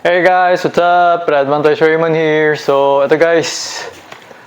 Hey guys, what's up? Advantage Raymond here. So, ito guys,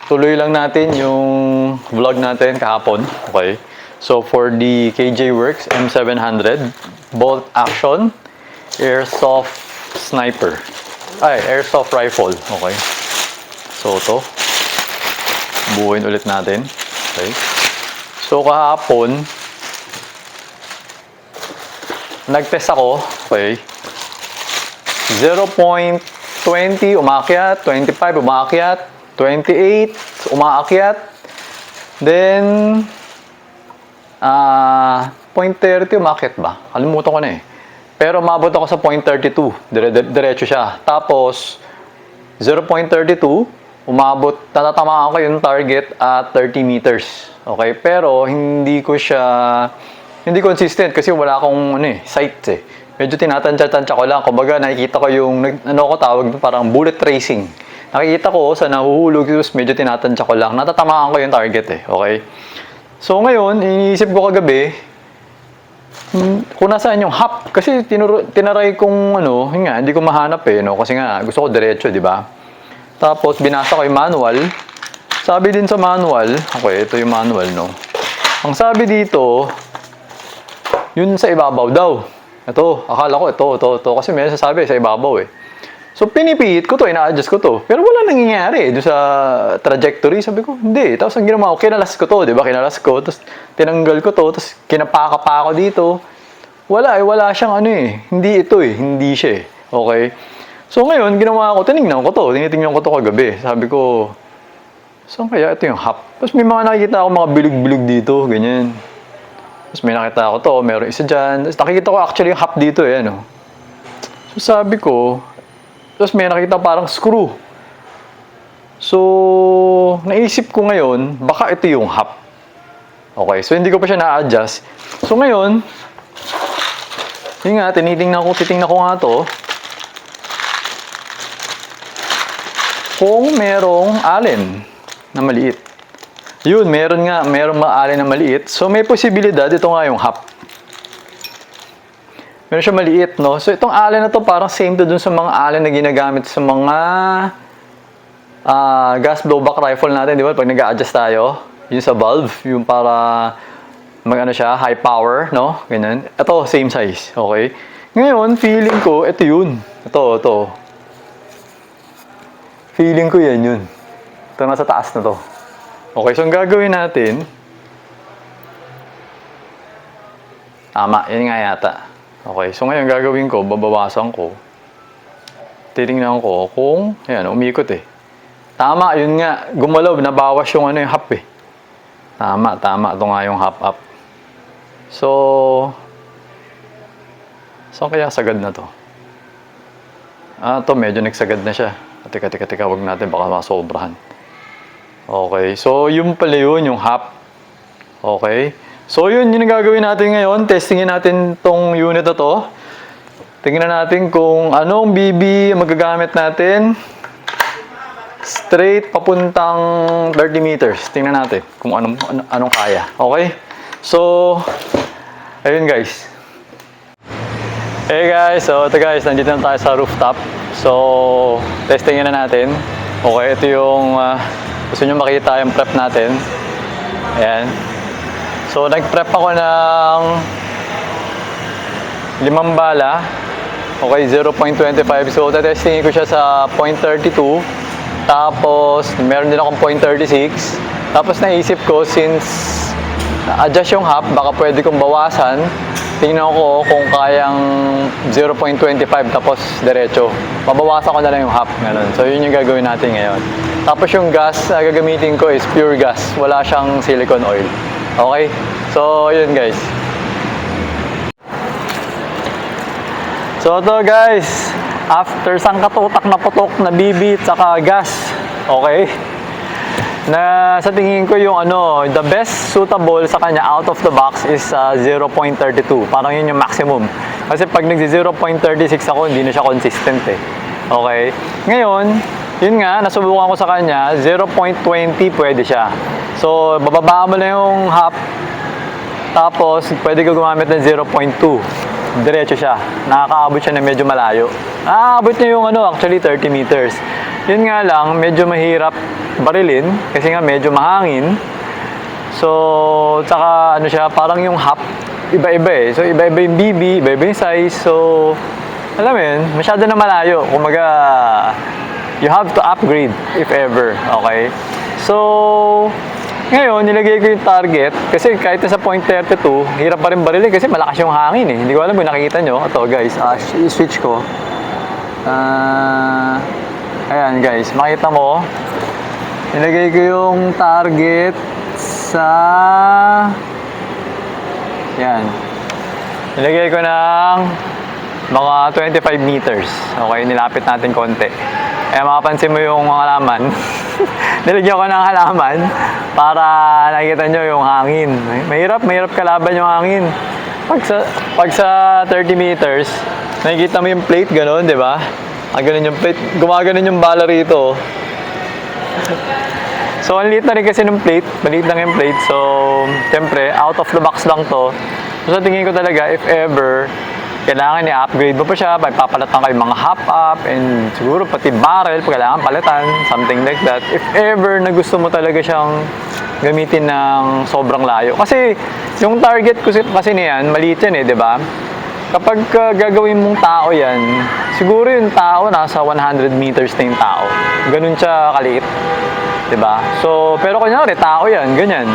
tuloy lang natin yung vlog natin kahapon. Okay. So, for the KJ Works M700 bolt action airsoft sniper. Airsoft rifle. Okay. So, ito. Buuin ulit natin. Okay. So, kahapon, nag-test ako. Okay. 0.20 umakyat, 25 umakyat, 28 umaakyat, then 0.30 umakyat ba? Kalimutan ko na eh. Pero umabot ako sa 0.32, diretso siya. Tapos 0.32 umabot, natatamaan ko yung target at 30 meters. Okay, pero hindi consistent kasi wala akong sights eh. Medyo tinatansya-tansya ko lang. Kumbaga, nakikita ko yung, tawag parang bullet tracing. Nakikita ko sa nahuhulog, medyo tinatansya ko lang. Natatamaan ko yung target eh. Okay? So, ngayon, iniisip ko kagabi, kung nasaan yung hap. Kasi tinaray kong, hindi ko mahanap eh. No? Kasi nga, gusto ko diretso, di ba? Tapos, binasa ko yung manual. Sabi din sa manual, okay, ito yung manual, no? Ang sabi dito, yun sa ibabaw daw. Ito, akala ko ito. Kasi may sasabi sa ibabaw eh. So, pinipihit ko to, ina-adjust ko to. Pero wala nangyayari doon sa trajectory. Sabi ko, hindi. Tapos ang ginawa ko, kinalas ko to, di ba? Kinalas ko, tapos tinanggal ko to, tapos kinapaka pa ako dito. Wala siyang Hindi ito eh, hindi siya eh. Okay? So, ngayon, ginawa ko, tinitingnan ko to kagabi. Sabi ko, saan kaya ito yung hap? Tapos may mga nakikita ako mga bilog-bilog dito, ganyan. Tapos may nakita ako to, meron isa dyan. Tapos nakikita ko actually yung hap dito eh, So sabi ko, tapos may nakita parang screw. So, naisip ko ngayon, baka ito yung hap. Okay, so hindi ko pa siya na-adjust. So ngayon, yun nga, titingnan ko nga to. Kung merong allen na maliit. Yun, merong maalin na maliit. So, may posibilidad, ito nga yung hap. Meron siya maliit, no? So, itong alin na to, parang same to dun sa mga alin na ginagamit sa mga gas blowback rifle natin, di ba? Pag nag-a-adjust tayo, yun sa valve, yung para siya, high power, no? Ganyan. Ito, same size, okay? Ngayon, feeling ko, ito yun. Ito. Feeling ko yan yun. Ito, nasa taas na to. Okay, so ang gagawin natin, tama, yun nga yata. Okay, so ngayon gagawin ko, babawasan ko. Titingnan ko kung, umikot eh. Tama, yun nga, gumalaw, nabawas yung yung hap eh. Tama, ito nga yung hap up. So, saan kaya sagad na to? Ito, medyo nagsagad na siya. Teka, wag natin, baka masobrahan. Okay, so yung pala yun, yung hap. Okay, so yun yung gagawin natin ngayon. Testingin natin tong unit na to. Tingnan natin kung anong BB magagamit natin. Straight papuntang 30 meters. Tingnan natin kung anong kaya. Okay, so ayun guys. Hey guys, so ito guys, nandito na tayo sa rooftop. So, testingin na natin. Okay, ito yung gusto nyo makita yung prep natin. Ayan. So, nag-prep ako ng 5 bala. Okay, 0.25. So, tatestingin ko siya sa 0.32. Tapos, meron din akong 0.36. Tapos, naisip ko, since adjust yung hap, baka pwede kong bawasan. Tingnan ko kung kayang 0.25 tapos diretso. Mabawasan ko na lang yung hap. Ganun. So, yun yung gagawin natin ngayon. Tapos yung gas na gagamitin ko is pure gas. Wala siyang silicone oil. Okay? So, yun guys. So, ito guys. After sang katutak na putok na BB at saka gas. Okay? Na sa tingin ko yung the best suitable sa kanya out of the box is 0.32. Parang yun yung maximum. Kasi pag nag-0.36 ako, hindi na siya consistent eh. Okay? Ngayon, yun nga, nasubukan ko sa kanya, 0.20 pwede siya. So, bababaan mo na yung hap. Tapos, pwede ka gumamit ng 0.2. diretso siya. Nakakaabot siya na medyo malayo. Nakakaabot niya yung actually 30 meters. Yun nga lang, medyo mahirap barilin kasi nga medyo mahangin. So, tsaka siya, parang yung hop, iba-iba eh. So, iba-iba yung BB, iba-iba yung size. So, alam mo yun, masyado na malayo. Kumaga, you have to upgrade if ever, okay? So, ngayon, nilagay ko yung target kasi kahit sa point 32, hirap pa rin barilin kasi malakas yung hangin eh. Hindi ko alam kung nakikita nyo. Ito guys, i-switch ko. Ayan guys, makita mo. Nilagay ko yung target sa... Yan. Nilagay ko ng mga 25 meters. Okay, nilapit natin konti. Eh, makapansin mo yung mga halaman. Nilagyan ko ng halaman para nakikita nyo yung hangin. Mahirap kalaban yung hangin. Pag sa 30 meters, nakikita mo yung plate, gano'n, di ba? Ganun yung plate. Gumaganon yung bala rito. So, ang liit na rin kasi ng plate. Maliit lang yung plate. So, siyempre, out of the box lang to. So, sa tingin ko talaga, if ever, kailangan i-upgrade mo pa siya, papalatan kayo mga hop-up, and siguro pati barrel, kailangan palitan, something like that. If ever na gusto mo talaga siyang gamitin ng sobrang layo. Kasi, yung target ko kasi niyan, maliit yan eh, di ba? Kapag gagawin mong tao yan, siguro yung tao nasa 100 meters na yung tao. Ganun siya kaliit. Diba? So, pero kunyari, tao yan, ganyan.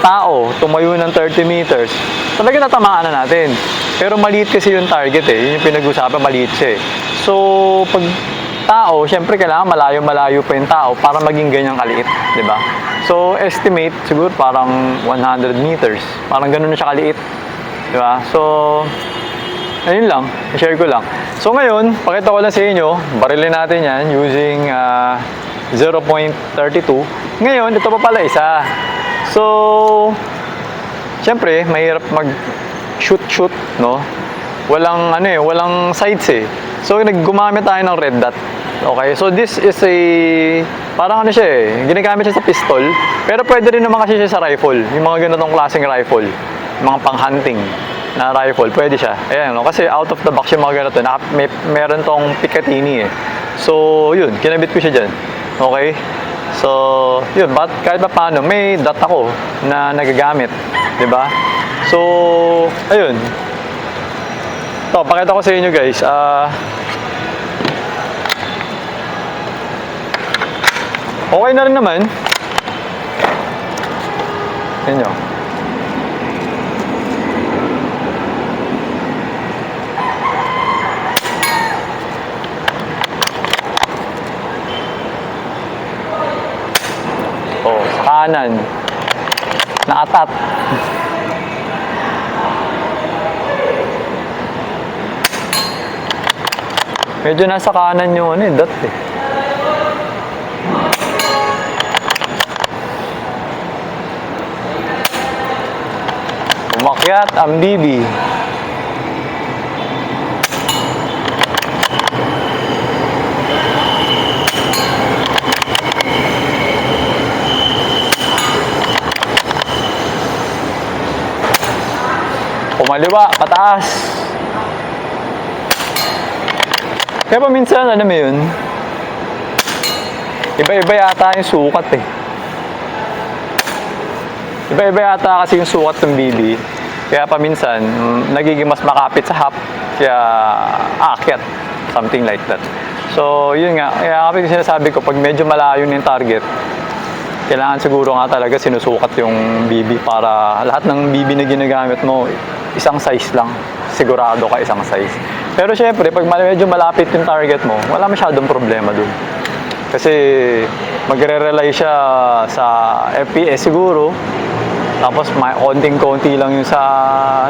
Tao, tumayo ng 30 meters. Talaga natamaan na natin. Pero maliit kasi yung target eh. Yun yung pinag-usapan, maliit siya eh. So, pag tao, syempre kailangan malayo-malayo pa yung tao para maging ganyang kaliit. Diba? So, estimate, siguro parang 100 meters. Parang ganun na siya kaliit. Diba? So, ayun lang. I-share ko lang. So, ngayon, pakita ko lang sa inyo. Barilin natin yan using 0.32. Ngayon, ito pa pala isa. So, syempre, mahirap mag-shoot, no? Walang sights eh. So, gumamit tayo ng red dot. Okay, so this is parang siya eh, ginagamit siya sa pistol. Pero pwede rin naman kasi siya sa rifle. Yung mga ganitong klaseng rifle. Mga pang-hunting na rifle, pwede siya. Ayan, no? Kasi out of the box yung mga ganito. Meron tong Picatinny eh. So, yun, kinabit ko siya dyan. Okay? So, yun, kahit pa paano, may dot ako na nagagamit. Diba? So, ayun. Ito, pakita ko sa inyo guys. Okay na rin naman. Yan nyo. Kanan. Naatat. Medyo nasa kanan yung dot eh. Umakyat ang BB. Kumaliwa, pataas. Kaya pa minsan, mo yun? Iba-iba yata yung sukat eh. Iba-iba yata kasi yung sukat ng BB. Kaya pa minsan, nagiging mas makapit sa hop, kaya aakyat. Something like that. So, yun nga. Kaya kapag sinasabi ko, pag medyo malayo na yung target, kailangan siguro nga talaga sinusukat yung BB para lahat ng BB na ginagamit mo, isang size lang. Sigurado ka isang size. Pero syempre, pag medyo malapit yung target mo, wala masyadong problema dun. Kasi magre-rely siya sa FPS siguro. Tapos konting-konti lang yung sa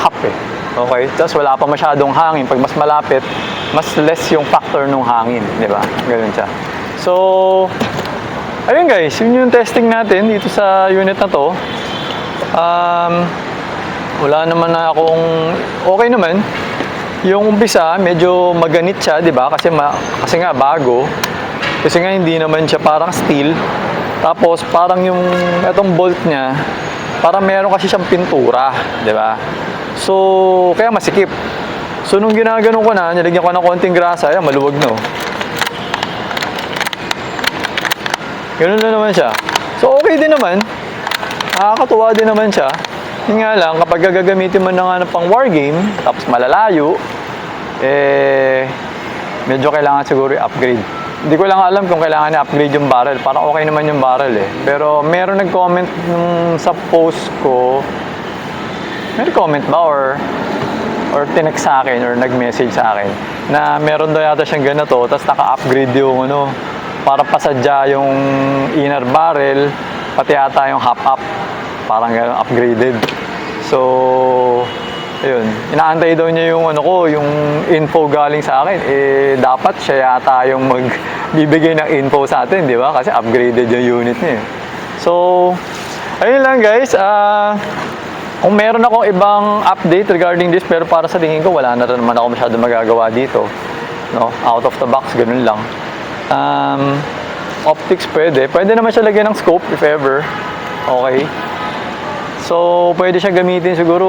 hop eh. Okay? Tapos wala pa masyadong hangin. Pag mas malapit, mas less yung factor ng hangin. Di ba? Ganun siya. So, ayun guys, yun yung testing natin dito sa unit na to. Wala naman na akong okay naman. Yung umpisa, medyo maganit siya, 'di ba? Kasi nga bago. Kasi nga hindi naman siya parang steel. Tapos parang yung etong bolt niya, parang meron kasi siyang pintura, 'di ba? So, kaya masikip. So, nung ginaganon ko na, nilagyan ko ng konting grasa, ayan, maluwag na oh. Ganun na naman siya. So, okay din naman. Nakakatuwa din naman siya. Yun nga lang, kapag gagamitin mo na nga ng pang war game, tapos malalayo, medyo kailangan siguro i-upgrade. Hindi ko lang alam kung kailangan i-upgrade yung barrel. Parang okay naman yung barrel eh. Pero meron nag-comment sa post ko. May comment ba or tinext sa akin or nag-message sa akin na meron daw yata siyang ganito tapos naka-upgrade yung ano para pasadya yung inner barrel pati yata yung half up parang gano'n upgraded. So ayun, inaantay daw niya yung ano ko, yung info galing sa akin. Dapat siya yata yung magbibigay ng info sa atin, di ba? Kasi upgraded yung unit niya. So, ayun lang guys. Kung meron akong ibang update regarding this, pero para sa tingin ko, wala na rin naman ako masyado magagawa dito. No? Out of the box, ganun lang. Optics pwede. Pwede naman siya lagyan ng scope if ever. Okay. So, pwede siya gamitin siguro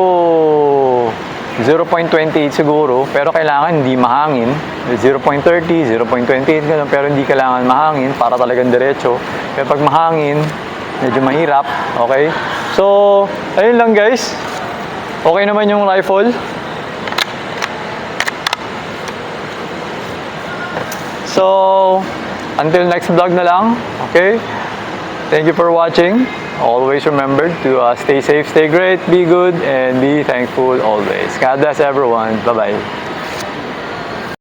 0.28 siguro, pero kailangan hindi mahangin. 0.30, 0.28 ganun, pero hindi kailangan mahangin para talagang diretso. Pero pag mahangin, medyo mahirap. Okay? So, ayun lang guys. Okay naman yung rifle. So, until next vlog na lang. Okay? Thank you for watching. Always remember to stay safe, stay great, be good, and be thankful always. God bless everyone. Bye-bye.